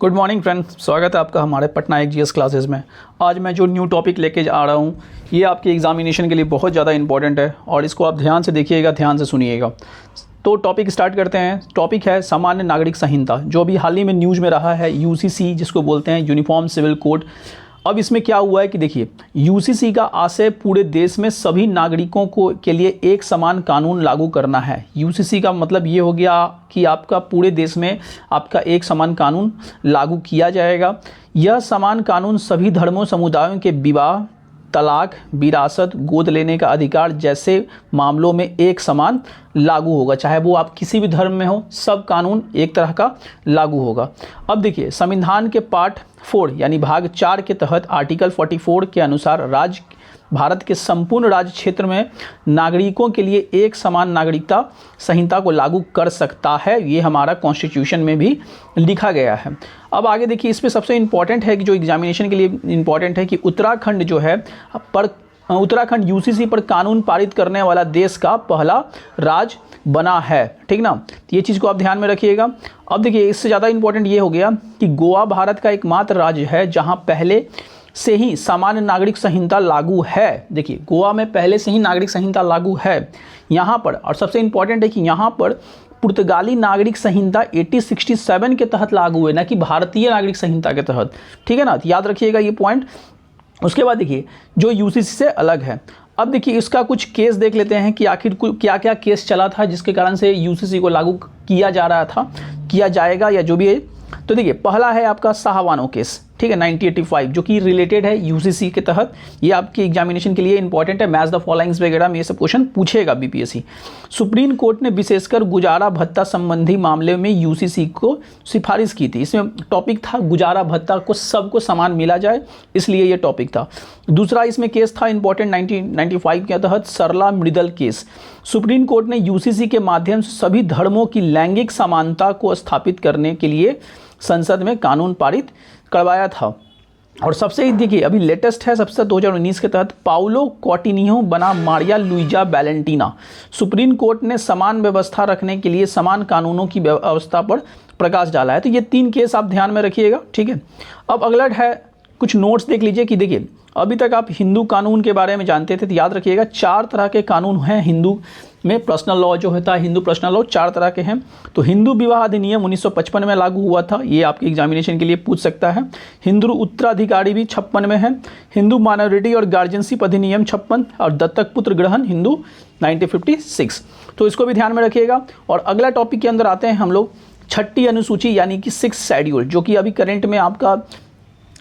Good morning friends, स्वागत है आपका हमारे पटना एक जीएस क्लासेस में। आज मैं जो न्यू टॉपिक लेके आ रहा हूँ ये आपके एग्जामिनेशन के लिए बहुत ज़्यादा इंपॉर्टेंट है और इसको आप ध्यान से देखिएगा, ध्यान से सुनिएगा। तो टॉपिक स्टार्ट करते हैं। टॉपिक है सामान्य नागरिक संहिता, जो अभी हाल ही में न्यूज़ में रहा है, यूसीसी जिसको बोलते हैं, यूनिफॉर्म सिविल कोड। अब इसमें क्या हुआ है कि देखिए, यूसीसी का आशय पूरे देश में सभी नागरिकों को के लिए एक समान कानून लागू करना है। यूसीसी का मतलब ये हो गया कि आपका पूरे देश में आपका एक समान कानून लागू किया जाएगा। यह समान कानून सभी धर्मों समुदायों के विवाह, तलाक, विरासत, गोद लेने का अधिकार जैसे मामलों में एक समान लागू होगा, चाहे वो आप किसी भी धर्म में हो, सब कानून एक तरह का लागू होगा। अब देखिए, संविधान के पार्ट 4 यानी भाग 4 के तहत आर्टिकल 44 के अनुसार भारत के संपूर्ण राज्य क्षेत्र में नागरिकों के लिए एक समान नागरिकता संहिता को लागू कर सकता है। ये हमारा कॉन्स्टिट्यूशन में भी लिखा गया है। अब आगे देखिए, इसमें सबसे इम्पॉर्टेंट है कि जो एग्जामिनेशन के लिए इम्पॉर्टेंट है कि उत्तराखंड जो है उत्तराखंड यूसीसी पर कानून पारित करने वाला देश का पहला राज्य बना है। ठीक ना, तो ये चीज़ को आप ध्यान में रखिएगा। अब देखिए, इससे ज़्यादा इम्पॉर्टेंट ये हो गया कि गोवा भारत का एकमात्र राज्य है जहाँ पहले से ही सामान्य नागरिक संहिता लागू है। देखिए, गोवा में पहले से ही नागरिक संहिता लागू है यहाँ पर। और सबसे इम्पॉर्टेंट है कि यहाँ पर पुर्तगाली नागरिक संहिता 1867 के तहत लागू है, ना कि भारतीय नागरिक संहिता के तहत। ठीक है ना, तो याद रखिएगा ये पॉइंट। उसके बाद देखिए, जो यूसीसी से अलग है। अब देखिए, इसका कुछ केस देख लेते हैं कि आखिर क्या क्या केस चला था जिसके कारण से यूसीसी को लागू किया जा रहा था, किया जाएगा या जो भी है। तो देखिए, पहला है आपका साहवानो केस, ठीक है, 1985, जो कि रिलेटेड है यूसीसी के तहत। ये आपके एग्जामिनेशन के लिए इंपॉर्टेंट है, मैच द फॉलोइंग्स वगैरह में ये सब क्वेश्चन पूछेगा बीपीएससी। सुप्रीम कोर्ट ने विशेषकर गुजारा भत्ता संबंधी मामले में यूसीसी को सिफारिश की थी। इसमें टॉपिक था गुजारा भत्ता को सबको समान मिला जाए, इसलिए ये टॉपिक था। दूसरा इसमें केस था इंपॉर्टेंट 1995 के तहत सरला मृदल केस। सुप्रीम कोर्ट ने यूसीसी के माध्यम से सभी धर्मों की लैंगिक समानता को स्थापित करने के लिए संसद में कानून पारित करवाया था। और सबसे देखिए, अभी लेटेस्ट है सबसे 2019 के तहत पाउलो कॉटिनियो बना Maria Luisa Valentina. Supreme court ने समान व्यवस्था रखने के लिए समान कानूनों की व्यवस्था पर प्रकाश डाला है। तो ये 3 केस आप ध्यान में रखिएगा। ठीक है, अब अगला है कुछ नोट्स देख लीजिए कि देखिए, अभी तक आप हिंदू कानून के बारे में जानते थे, तो याद रखिएगा 4 तरह के कानून हैं हिंदू में। पर्सनल लॉ जो होता है, हिंदू पर्सनल लॉ 4 तरह के हैं। तो हिंदू विवाह अधिनियम 1955 में लागू हुआ था, ये आपके एग्जामिनेशन के लिए पूछ सकता है। हिंदू उत्तराधिकारी भी 56 में है। हिंदू माइनॉरिटी और गार्जियनशिप अधिनियम 56 और दत्तक पुत्र ग्रहण हिंदू 1956। तो इसको भी ध्यान में रखिएगा। और अगला टॉपिक के अंदर आते हैं हम लोग, 6ठी अनुसूची यानी कि 6th शेड्यूल, जो कि अभी करंट में आपका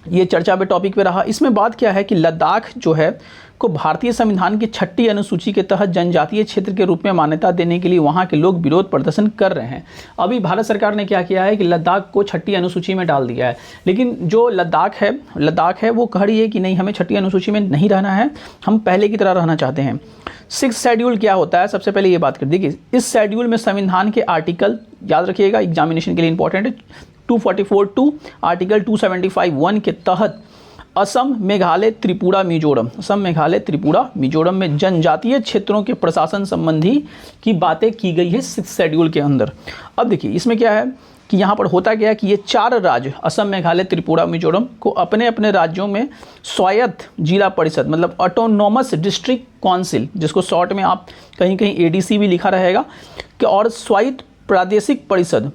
ये चर्चा पे टॉपिक पे रहा। इसमें बात क्या है कि लद्दाख जो है को भारतीय संविधान की 6ठी अनुसूची के तहत जनजातीय क्षेत्र के रूप में मान्यता देने के लिए वहाँ के लोग विरोध प्रदर्शन कर रहे हैं। अभी भारत सरकार ने क्या किया है कि लद्दाख को 6ठी अनुसूची में डाल दिया है, लेकिन जो लद्दाख है वो कह रही है कि नहीं, हमें 6ठी अनुसूची में नहीं रहना है, हम पहले की तरह रहना चाहते हैं। 6th शेड्यूल क्या होता है, सबसे पहले ये बात कर देखिए। इस शेड्यूल में संविधान के आर्टिकल, याद रखिएगा एग्जामिनेशन के लिए इंपॉर्टेंट है, 244(2) आर्टिकल 275(1) के तहत असम, मेघालय, त्रिपुरा, मिजोरम में जनजातीय क्षेत्रों के प्रशासन संबंधी की बातें की गई है 6th शेड्यूल के अंदर। अब देखिए, इसमें क्या है कि यहाँ पर होता क्या है कि ये 4 राज्य असम, मेघालय, त्रिपुरा, मिजोरम को अपने अपने राज्यों में स्वायत्त जिला परिषद, मतलब ऑटोनोमस डिस्ट्रिक्ट काउंसिल, जिसको शॉर्ट में आप कहीं कहीं एडीसी भी लिखा रहेगा, कि और स्वायत्त प्रादेशिक परिषद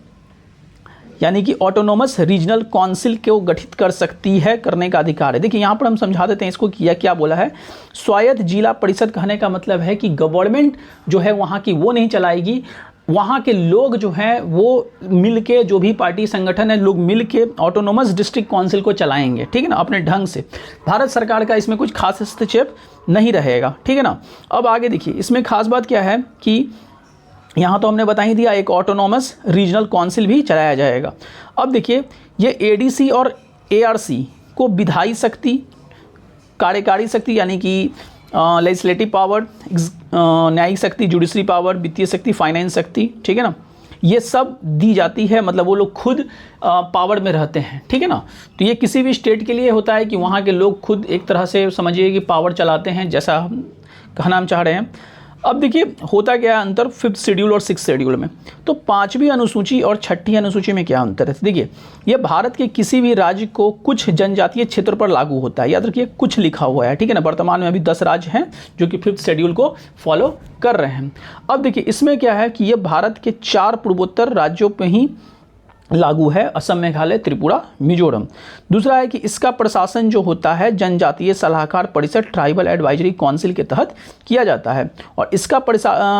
यानी कि ऑटोनोमस रीजनल काउंसिल को गठित कर सकती है, करने का अधिकार है। देखिए, यहाँ पर हम समझा देते हैं इसको, किया क्या बोला है। स्वायत्त जिला परिषद कहने का मतलब है कि गवर्नमेंट जो है वहाँ की वो नहीं चलाएगी, वहाँ के लोग जो हैं वो मिल के, जो भी पार्टी संगठन है, लोग मिल के ऑटोनोमस डिस्ट्रिक्ट काउंसिल को चलाएंगे। ठीक है ना, अपने ढंग से। भारत सरकार का इसमें कुछ खास हस्तक्षेप नहीं रहेगा। ठीक है ना। अब आगे देखिए, इसमें खास बात क्या है कि यहाँ तो हमने बता ही दिया, एक ऑटोनोमस रीजनल काउंसिल भी चलाया जाएगा। अब देखिए, ये एडीसी और एआरसी को विधायी शक्ति, कार्यकारी शक्ति यानी कि लेजिस्लेटिव पावर, न्यायिक शक्ति, जुडिशरी पावर, वित्तीय शक्ति, फाइनेंस शक्ति, ठीक है ना, ये सब दी जाती है। मतलब वो लोग खुद पावर में रहते हैं। ठीक है ना। तो ये किसी भी स्टेट के लिए होता है कि वहाँ के लोग खुद एक तरह से समझिए कि पावर चलाते हैं, जैसा कहना हम चाह रहे हैं। अब देखिए होता क्या है अंतर 5th शेड्यूल और 6th शेड्यूल में। तो 5वीं अनुसूची और 6ठी अनुसूची में क्या अंतर है? देखिए ये भारत के किसी भी राज्य को कुछ जनजातीय क्षेत्र पर लागू होता है। याद रखिए कुछ लिखा हुआ है, ठीक है ना। वर्तमान में अभी 10 राज्य हैं जो कि 5th शेड्यूल को फॉलो कर रहे हैं। अब देखिए इसमें क्या है कि ये भारत के 4 पूर्वोत्तर राज्यों पर ही लागू है, असम, मेघालय, त्रिपुरा, मिजोरम। दूसरा है कि इसका प्रशासन जो होता है जनजातीय सलाहकार परिषद ट्राइबल एडवाइजरी काउंसिल के तहत किया जाता है। और इसका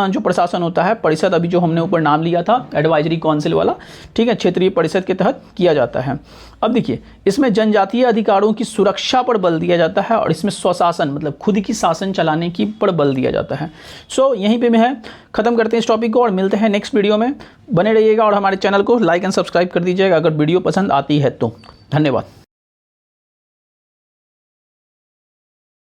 जो प्रशासन होता है परिषद, अभी जो हमने ऊपर नाम लिया था एडवाइजरी काउंसिल वाला, ठीक है, क्षेत्रीय परिषद के तहत किया जाता है। अब देखिए इसमें जनजातीय अधिकारों की सुरक्षा पर बल दिया जाता है और इसमें स्वशासन मतलब खुद की शासन चलाने की पर बल दिया जाता है। सो यहीं पे मैं ख़त्म करते हैं इस टॉपिक को और मिलते हैं नेक्स्ट वीडियो में। बने रहिएगा और हमारे चैनल को लाइक एंड सब्सक्राइब कर दीजिएगा अगर वीडियो पसंद आती है तो। धन्यवाद।